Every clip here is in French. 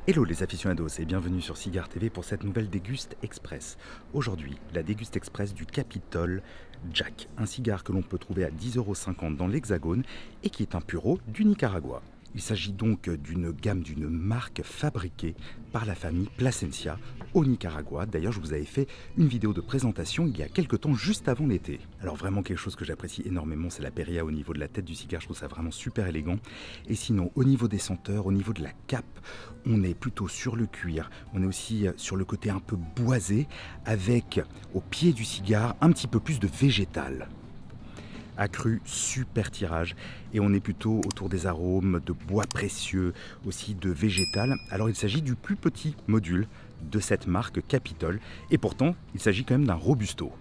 Hello les aficionados et bienvenue sur Cigare TV pour cette nouvelle déguste express. Aujourd'hui, la déguste express du Capitol Jack, un cigare que l'on peut trouver à 10,50 € dans l'Hexagone et qui est un puro du Nicaragua. Il s'agit donc d'une gamme, d'une marque fabriquée par la famille Plasencia au Nicaragua. D'ailleurs, je vous avais fait une vidéo de présentation il y a quelques temps, juste avant l'été. Alors vraiment quelque chose que j'apprécie énormément, c'est la perilla au niveau de la tête du cigare. Je trouve ça vraiment super élégant. Et sinon, au niveau des senteurs, au niveau de la cape, on est plutôt sur le cuir. On est aussi sur le côté un peu boisé, avec au pied du cigare un petit peu plus de végétal. Accru, super tirage, et on est plutôt autour des arômes de bois précieux, aussi de végétal. Alors il s'agit du plus petit module de cette marque Capitol, et pourtant il s'agit quand même d'un robusto.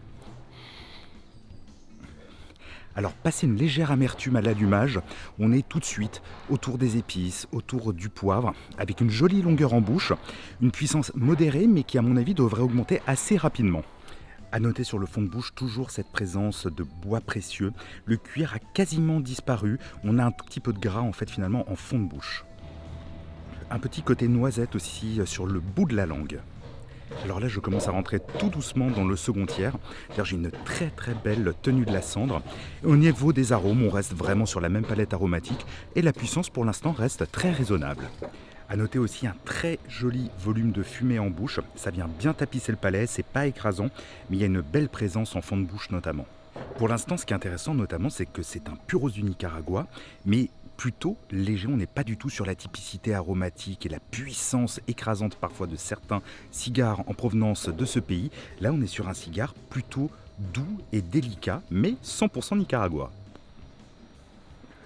Alors passé une légère amertume à l'allumage, on est tout de suite autour des épices, autour du poivre, avec une jolie longueur en bouche, une puissance modérée mais qui à mon avis devrait augmenter assez rapidement. A noter sur le fond de bouche toujours cette présence de bois précieux. Le cuir a quasiment disparu. On a un tout petit peu de gras en fait finalement en fond de bouche. Un petit côté noisette aussi sur le bout de la langue. Alors là je commence à rentrer tout doucement dans le second tiers. J'ai une très belle tenue de la cendre. Au niveau des arômes, on reste vraiment sur la même palette aromatique et la puissance pour l'instant reste très raisonnable. A noter aussi un très joli volume de fumée en bouche, ça vient bien tapisser le palais, c'est pas écrasant, mais il y a une belle présence en fond de bouche notamment. Pour l'instant, ce qui est intéressant notamment, c'est que c'est un puros du Nicaragua, mais plutôt léger, on n'est pas du tout sur la typicité aromatique et la puissance écrasante parfois de certains cigares en provenance de ce pays. Là, on est sur un cigare plutôt doux et délicat, mais 100% Nicaragua.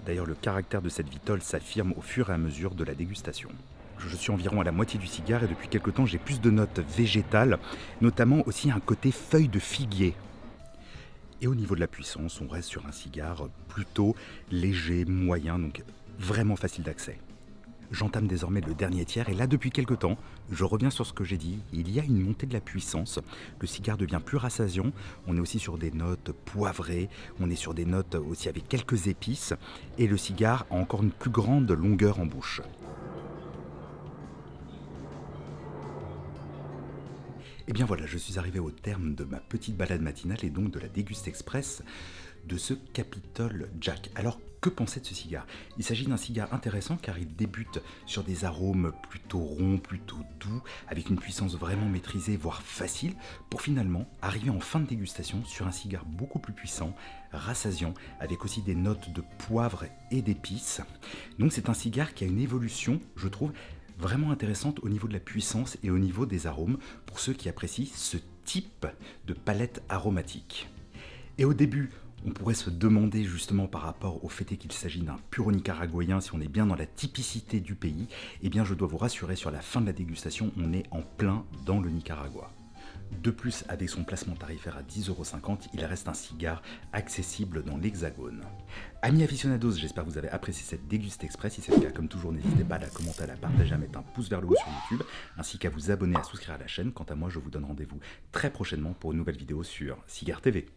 D'ailleurs, le caractère de cette vitole s'affirme au fur et à mesure de la dégustation. Je suis environ à la moitié du cigare et depuis quelques temps, j'ai plus de notes végétales, notamment aussi un côté feuille de figuier. Et au niveau de la puissance, on reste sur un cigare plutôt léger, moyen, donc vraiment facile d'accès. J'entame désormais le dernier tiers et là depuis quelques temps, je reviens sur ce que j'ai dit, il y a une montée de la puissance, le cigare devient plus rassasiant, on est aussi sur des notes poivrées, on est sur des notes aussi avec quelques épices et le cigare a encore une plus grande longueur en bouche. Et bien voilà, je suis arrivé au terme de ma petite balade matinale et donc de la déguste express de ce Capitol Jack. Alors que penser de ce cigare? Il s'agit d'un cigare intéressant car il débute sur des arômes plutôt ronds, plutôt doux, avec une puissance vraiment maîtrisée, voire facile, pour finalement arriver en fin de dégustation sur un cigare beaucoup plus puissant, rassasiant, avec aussi des notes de poivre et d'épices. Donc c'est un cigare qui a une évolution, je trouve, vraiment intéressante au niveau de la puissance et au niveau des arômes pour ceux qui apprécient ce type de palette aromatique. Et au début, on pourrait se demander justement par rapport au fait qu'il s'agit d'un puro nicaraguayen, si on est bien dans la typicité du pays, eh bien je dois vous rassurer, sur la fin de la dégustation, on est en plein dans le Nicaragua. De plus, avec son placement tarifaire à 10,50 €, il reste un cigare accessible dans l'Hexagone. Amis aficionados, j'espère que vous avez apprécié cette déguste express. Si c'est le cas, comme toujours, n'hésitez pas à la commenter, à la partager, à mettre un pouce vers le haut sur YouTube, ainsi qu'à vous abonner, à souscrire à la chaîne. Quant à moi, je vous donne rendez-vous très prochainement pour une nouvelle vidéo sur Cigare TV.